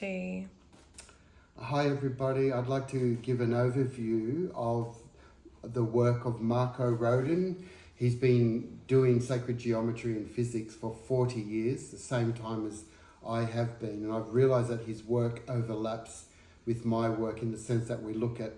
Hey. Hi everybody, I'd like to give an overview of the work of Marko Rodin. He's been doing sacred geometry and physics for 40 years, the same time as I have been, and I've realized that his work overlaps with my work in the sense that we look at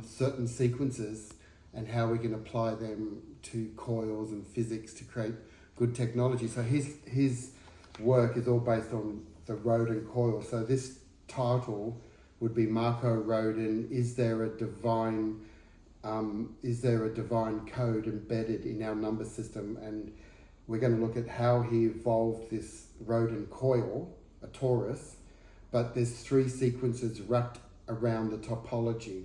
certain sequences and how we can apply them to coils and physics to create good technology. So his work is all based on the Rodin coil. So this title would be Marko Rodin, is there a divine code embedded in our number system? And we're going to look at how he evolved this Rodin coil, a torus, but there's three sequences wrapped around the topology.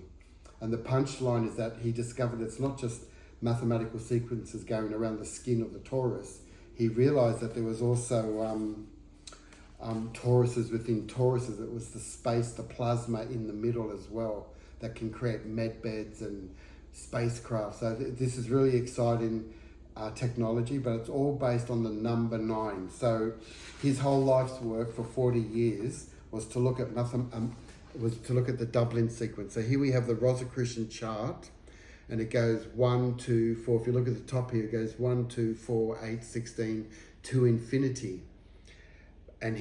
And the punchline is that he discovered it's not just mathematical sequences going around the skin of the torus. He realized that there was also toruses within toruses. It was the space, the plasma in the middle as well, that can create med beds and spacecraft. So this is really exciting technology, but it's all based on the number 9. So his whole life's work for 40 years was to look at the Dublin sequence. So here we have the Rosicrucian chart, and it goes 1, 2, 4. If you look at the top here, it goes 1, 2, 4, 8, 16 to infinity. And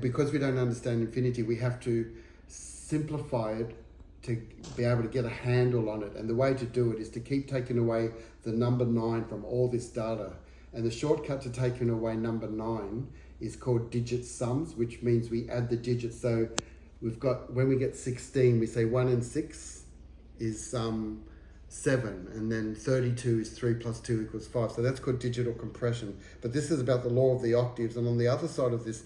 because we don't understand infinity, we have to simplify it to be able to get a handle on it. And the way to do it is to keep taking away the number 9 from all this data. And the shortcut to taking away number 9 is called digit sums, which means we add the digits. So we've got, when we get 16, we say 1 and 6 is 7, and then 32 is 3 plus 2 equals 5. So that's called digital compression. But this is about the law of the octaves. And on the other side of this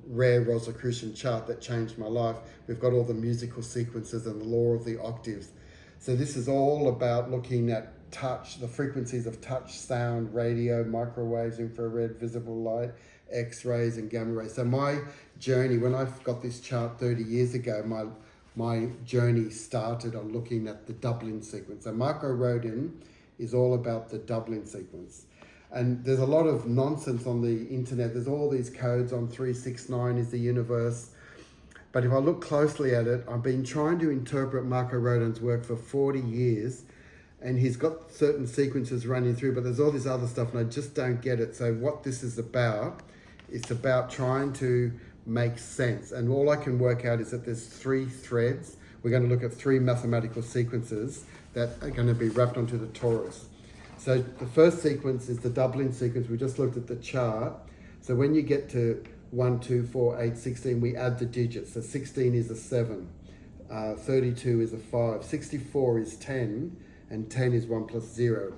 rare Rosicrucian chart that changed my life, we've got all the musical sequences and the law of the octaves. So this is all about looking at touch, the frequencies of touch, sound, radio, microwaves, infrared, visible light, X-rays and gamma rays. So my journey, when I got this chart 30 years ago, my journey started on looking at the Dublin sequence. So Marko Rodin is all about the Dublin sequence. And there's a lot of nonsense on the internet. There's all these codes on 369 is the universe. But if I look closely at it, I've been trying to interpret Marko Rodin's work for 40 years. And he's got certain sequences running through, but there's all this other stuff and I just don't get it. So what this is about, it's about trying to make sense. And all I can work out is that there's 3 threads. We're going to look at 3 mathematical sequences that are going to be wrapped onto the torus. So the first sequence is the Dublin sequence. We just looked at the chart. So when you get to 1, 2, 4, 8, 16, we add the digits. So 16 is a 7, 32 is a 5, 64 is 10, and 10 is 1 plus 0.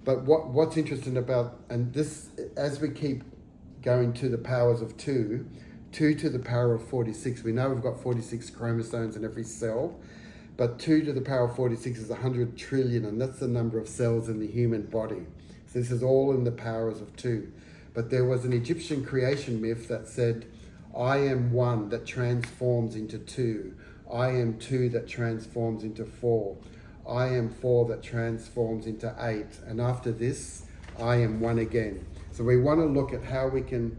But what's interesting about, and this, as we keep going to the powers of 2 to the power of 46. We know we've got 46 chromosomes in every cell, but 2 to the power of 46 is 100 trillion, and that's the number of cells in the human body. So this is all in the powers of 2. But there was an Egyptian creation myth that said, I am 1 that transforms into 2. I am 2 that transforms into 4. I am 4 that transforms into 8. And after this, I am 1 again. So we want to look at how we can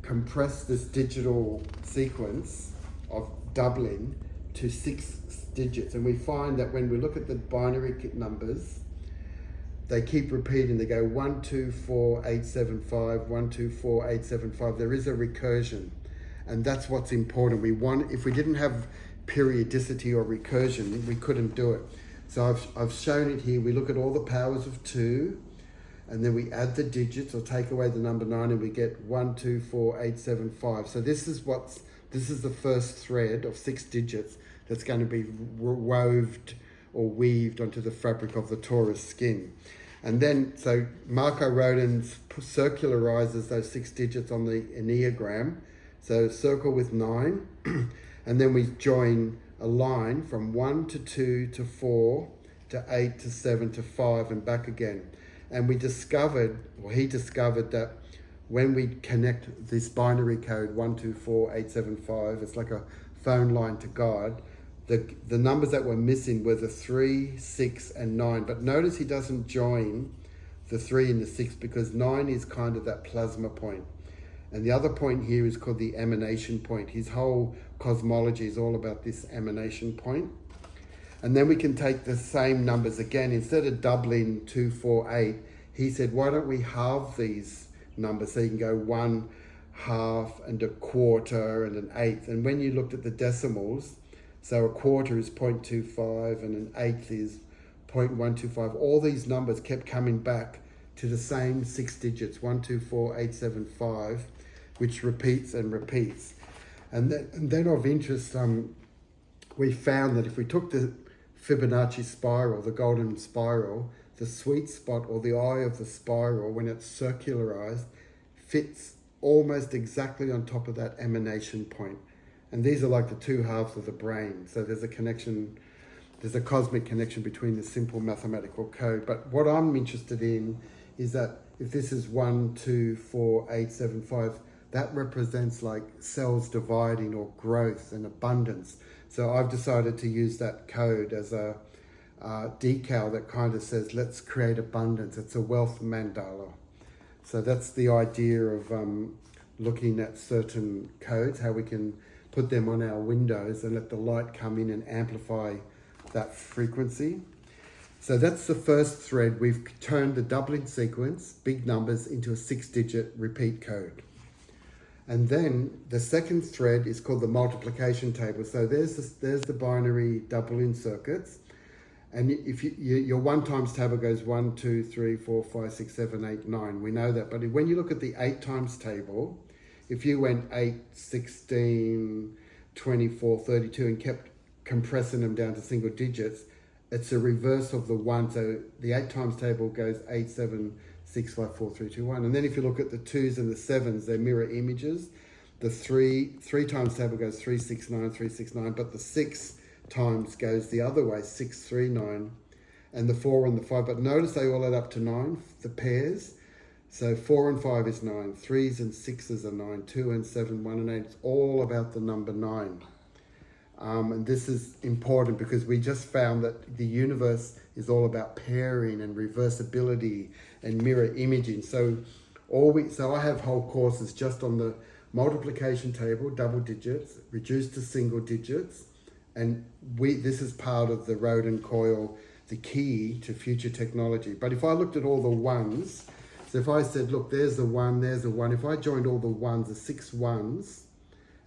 compress this digital sequence of Dublin to 6 digits. And we find that when we look at the binary numbers, they keep repeating. They go 1, 2, 4, 8, 7, 5, 1, 2, 4, 8, 7, 5. There is a recursion. And that's what's important. If we didn't have periodicity or recursion, we couldn't do it. So I've shown it here. We look at all the powers of 2, and then we add the digits or take away the number 9, and we get 1, 2, 4, 8, 7, 5. So this is the first thread of 6 digits that's going to be weaved onto the fabric of the torus skin. And then, so Marko Rodin circularizes those 6 digits on the Enneagram. So circle with 9, and then we join a line from 1 to 2 to 4 to 8 to 7 to 5 and back again. And he discovered that when we connect this binary code 1, 2, 4, 8, 7, 5, it's like a phone line to God. The numbers that were missing were the 3, 6, and 9. But notice he doesn't join the 3 and the 6 because 9 is kind of that plasma point. And the other point here is called the emanation point. His whole cosmology is all about this emanation point. And then we can take the same numbers again. Instead of doubling 2, 4, 8, he said, why don't we halve these numbers? So you can go 1 half and a quarter and an eighth. And when you looked at the decimals, so a quarter is 0.25 and an eighth is 0.125. All these numbers kept coming back to the same 6 digits, 124875, which repeats and repeats. And then of interest, we found that if we took the Fibonacci spiral, the golden spiral, the sweet spot or the eye of the spiral, when it's circularized, fits almost exactly on top of that emanation point. And these are like the two halves of the brain. So there's a connection, there's a cosmic connection between the simple mathematical code. But what I'm interested in is that if this is 1, 2, 4, 8, 7, 5, that represents like cells dividing or growth and abundance. So I've decided to use that code as a decal that kind of says, let's create abundance. It's a wealth mandala. So that's the idea of looking at certain codes, how we can put them on our windows and let the light come in and amplify that frequency. So that's the first thread. We've turned the doubling sequence, big numbers, into a 6-digit repeat code. And then the second thread is called the multiplication table. So there's the binary doubling circuits. And if your 1 times table goes 1, 2, 3, 4, 5, 6, 7, 8, 9. We know that. But when you look at the 8 times table, if you went 8, 16, 24, 32 and kept compressing them down to single digits, it's a reverse of the 1. So the 8 times table goes 8, 7, 6, 5, 4, 3, 2, 1. And then if you look at the 2s and the 7s, they're mirror images. The 3 times table goes 3, 6, 9, 3, 6, 9. But the 6 times goes the other way, 6, 3, 9. And the 4 and the 5. But notice they all add up to 9, the pairs. So 4 and 5 is 9. 3s and 6s are 9. 2 and 7, 1 and 8. It's all about the number 9. And this is important because we just found that the universe is all about pairing and reversibility and mirror imaging. So I have whole courses just on the multiplication table, double digits, reduced to single digits. And this is part of the Rodin coil, the key to future technology. But if I looked at all the ones, so if I said, look, there's a 1, there's a 1. If I joined all the ones, the 6 ones,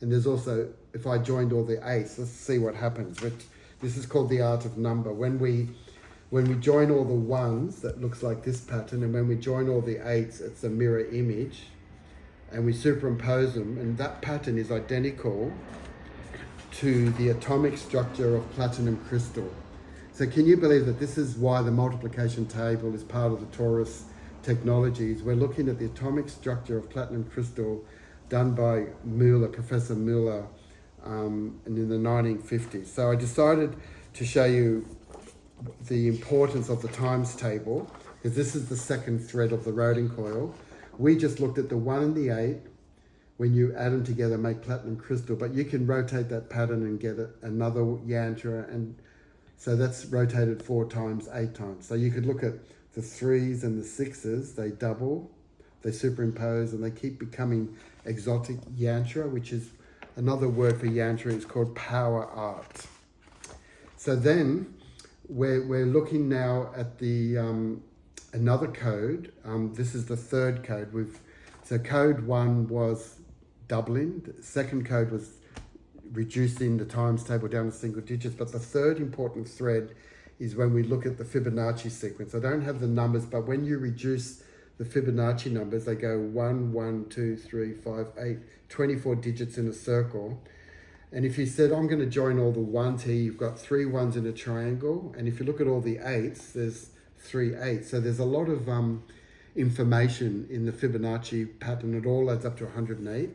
and there's also, if I joined all the 8s, let's see what happens. But this is called the art of number. When we join all the ones, that looks like this pattern, and when we join all the 8s, it's a mirror image, and we superimpose them, and that pattern is identical to the atomic structure of platinum crystal. So can you believe that this is why the multiplication table is part of the Torus technologies? We're looking at the atomic structure of platinum crystal done by Professor Müller, and in the 1950s. So I decided to show you the importance of the times table, because this is the second thread of the Rodin coil. We just looked at the 1 and the 8. When you add them together, make platinum crystal, but you can rotate that pattern and get another yantra, and so that's rotated 4 times, 8 times. So you could look at the 3s and the 6s, they double, they superimpose, and they keep becoming exotic yantra, which is another word for yantra, is called power art. So then we're looking now at the another code. This is the third code. So code 1 was doubling. The second code was reducing the times table down to single digits. But the third important thread is when we look at the Fibonacci sequence. I don't have the numbers, but when you reduce the Fibonacci numbers, they go 1, 1, 2, 3, 5, 8, 24 digits in a circle. And if you said, I'm going to join all the 1s here, you've got 3 1s in a triangle. And if you look at all the 8s, there's 3 8s. So there's a lot of information in the Fibonacci pattern. It all adds up to 108.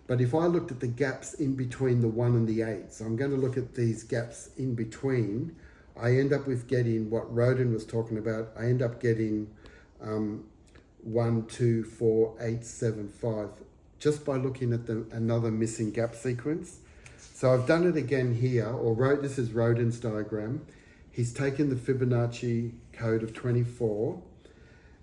But if I looked at the gaps in between the 1 and the 8, so I'm going to look at these gaps in between, I end up with getting what Rodin was talking about. I end up getting 1, 2, 4, 8, 7, 5, just by looking at another missing gap sequence. So I've done it again here, this is Rodin's diagram. He's taken the Fibonacci code of 24,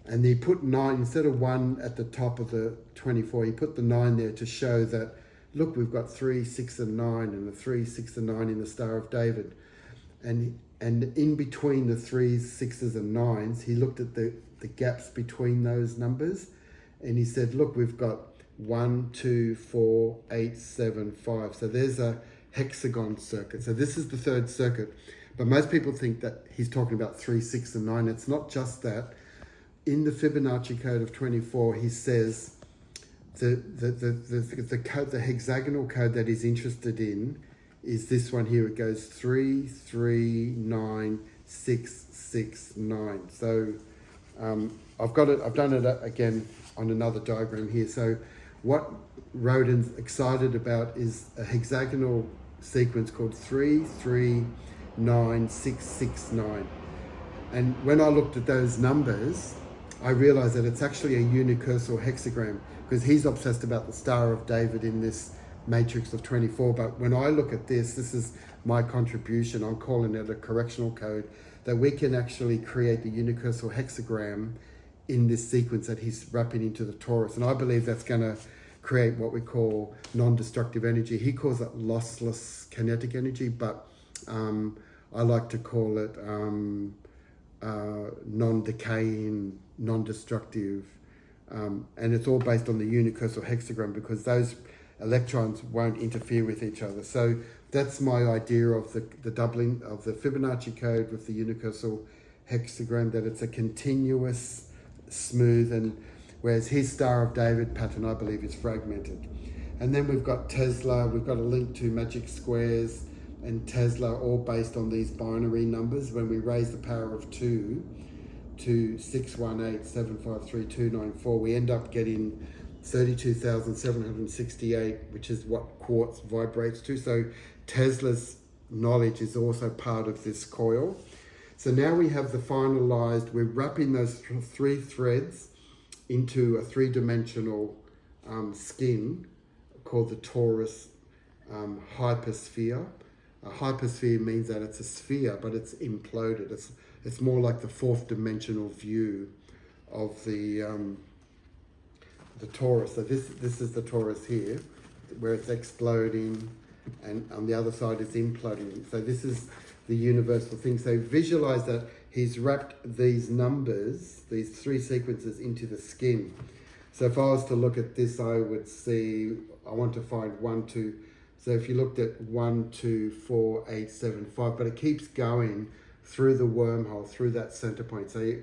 and he put 9, instead of 1 at the top of the 24, he put the 9 there to show that look, we've got 3, 6, and 9, and the 3, 6, and 9 in the Star of David. And in between the 3s, 6s, and 9s, he looked at the gaps between those numbers, and he said, look, we've got 1, 2, 4, 8, 7, 5. So there's a hexagon circuit. So this is the third circuit. But most people think that he's talking about 3, 6, and 9. It's not just that. In the Fibonacci code of 24, he says the code, the hexagonal code that he's interested in is this one here. It goes 3, 3, 9, 6, 6, 9. So I've done it again on another diagram here. So what Rodin's excited about is a hexagonal sequence called 3, 3, 9, 6, 6, 9. And when I looked at those numbers, I realized that it's actually a unicursal hexagram, because he's obsessed about the Star of David in this matrix of 24. But when I look at this is my contribution. I'm calling it a correctional code, that we can actually create the unicursal hexagram in this sequence that he's wrapping into the torus. And I believe that's going to create what we call non-destructive energy. He calls it lossless kinetic energy, but I like to call it non-decaying, non-destructive, and it's all based on the unicursal hexagram, because those electrons won't interfere with each other. So that's my idea of the doubling of the Fibonacci code with the unicursal hexagram, that it's a continuous, smooth, and whereas his Star of David pattern, I believe, is fragmented. And then we've got Tesla, we've got a link to magic squares and Tesla, all based on these binary numbers. When we raise the power of 2 to 618753294, we end up getting 32,768, which is what quartz vibrates to. So Tesla's knowledge is also part of this coil. So now we have the finalized, we're wrapping those 3 threads into a 3-dimensional skin called the torus hypersphere. A hypersphere means that it's a sphere, but it's imploded. It's more like the 4th dimensional view of the torus. So this is the torus here, where it's exploding, and on the other side it's imploding. So this is the universal thing. So visualize that he's wrapped these numbers, these 3 sequences, into the skin. So if I was to look at this, I would see, I want to find 1, 2. So if you looked at 1, 2, 4, 8, 7, 5, but it keeps going through the wormhole, through that center point. So,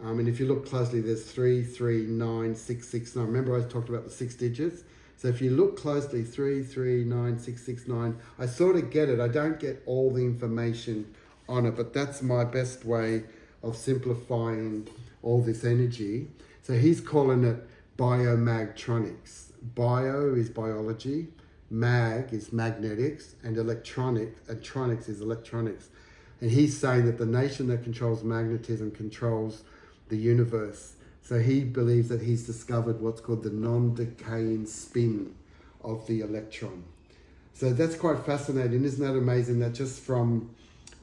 and if you look closely, there's 3, 3, 9, 6, 6, 9. Remember I talked about the 6 digits? So if you look closely, 3, 3, 9, 6, 6, 9, I sort of get it. I don't get all the information on it, but that's my best way of simplifying all this energy. So he's calling it biomagnetics. Bio is biology, mag is magnetics, and electronics is electronics. And he's saying that the nation that controls magnetism controls the universe. So he believes that he's discovered what's called the non-decaying spin of the electron. So that's quite fascinating. Isn't that amazing that just from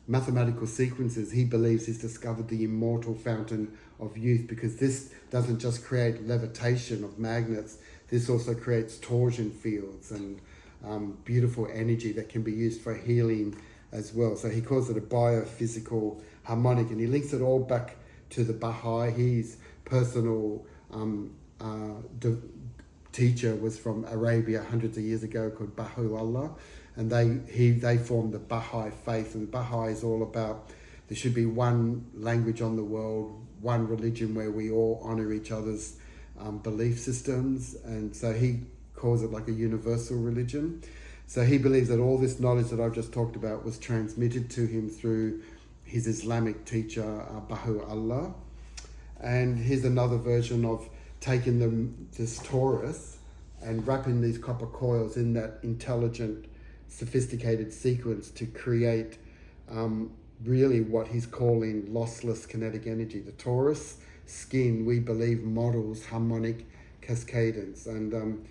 mathematical sequences, he believes he's discovered the immortal fountain of youth, because this doesn't just create levitation of magnets, this also creates torsion fields and beautiful energy that can be used for healing as well. So he calls it a biophysical harmonic, and he links it all back to the Baha'i. His personal teacher was from Arabia hundreds of years ago, called Baha'u'llah, and they formed the Baha'i faith. And Baha'i is all about there should be one language on the world, one religion where we all honor each other's belief systems, and so he calls it like a universal religion. So he believes that all this knowledge that I've just talked about was transmitted to him through his Islamic teacher, Baha'u'llah. And here's another version of taking this torus and wrapping these copper coils in that intelligent, sophisticated sequence to create really what he's calling lossless kinetic energy. The torus skin, we believe, models harmonic cascadance. And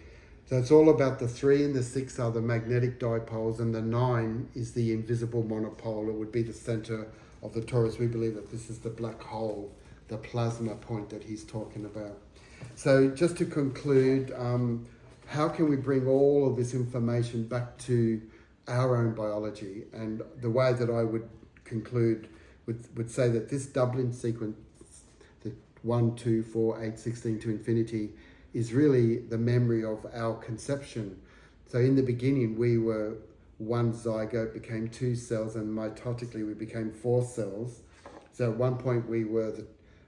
so it's all about the 3 and the 6 are the magnetic dipoles, and the 9 is the invisible monopole. It would be the center of the torus. We believe that this is the black hole, the plasma point that he's talking about. So just to conclude, how can we bring all of this information back to our own biology? And the way that I would conclude would say that this doubling sequence, the 1, 2, 4, 8, 16 to infinity, is really the memory of our conception. So in the beginning, we were one zygote, became 2 cells, and mitotically we became 4 cells. So at one point we were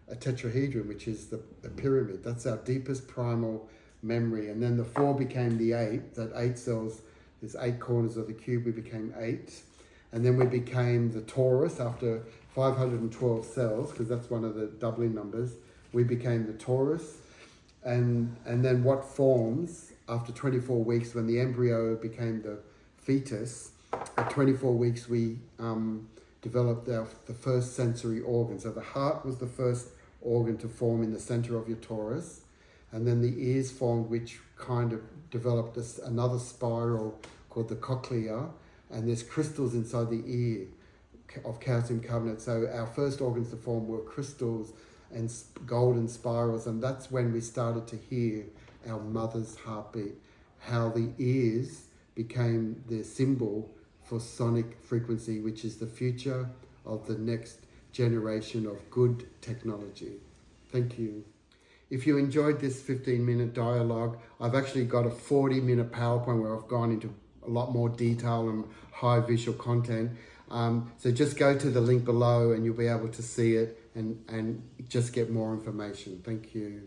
a tetrahedron, which is the pyramid. That's our deepest primal memory. And then the 4 became the 8, that 8 cells, there's 8 corners of the cube, we became 8. And then we became the torus after 512 cells, because that's one of the doubling numbers. We became the torus. And then what forms after 24 weeks, when the embryo became the fetus, at 24 weeks we developed the first sensory organ. So the heart was the first organ to form in the center of your torus, and then the ears formed, which kind of developed another spiral called the cochlea, and there's crystals inside the ear of calcium carbonate. So our first organs to form were crystals and golden spirals, and that's when we started to hear our mother's heartbeat, how the ears became the symbol for sonic frequency, which is the future of the next generation of good technology. Thank you. If you enjoyed this 15-minute dialogue, I've actually got a 40-minute PowerPoint where I've gone into a lot more detail and high visual content. So just go to the link below and you'll be able to see it and just get more information. Thank you.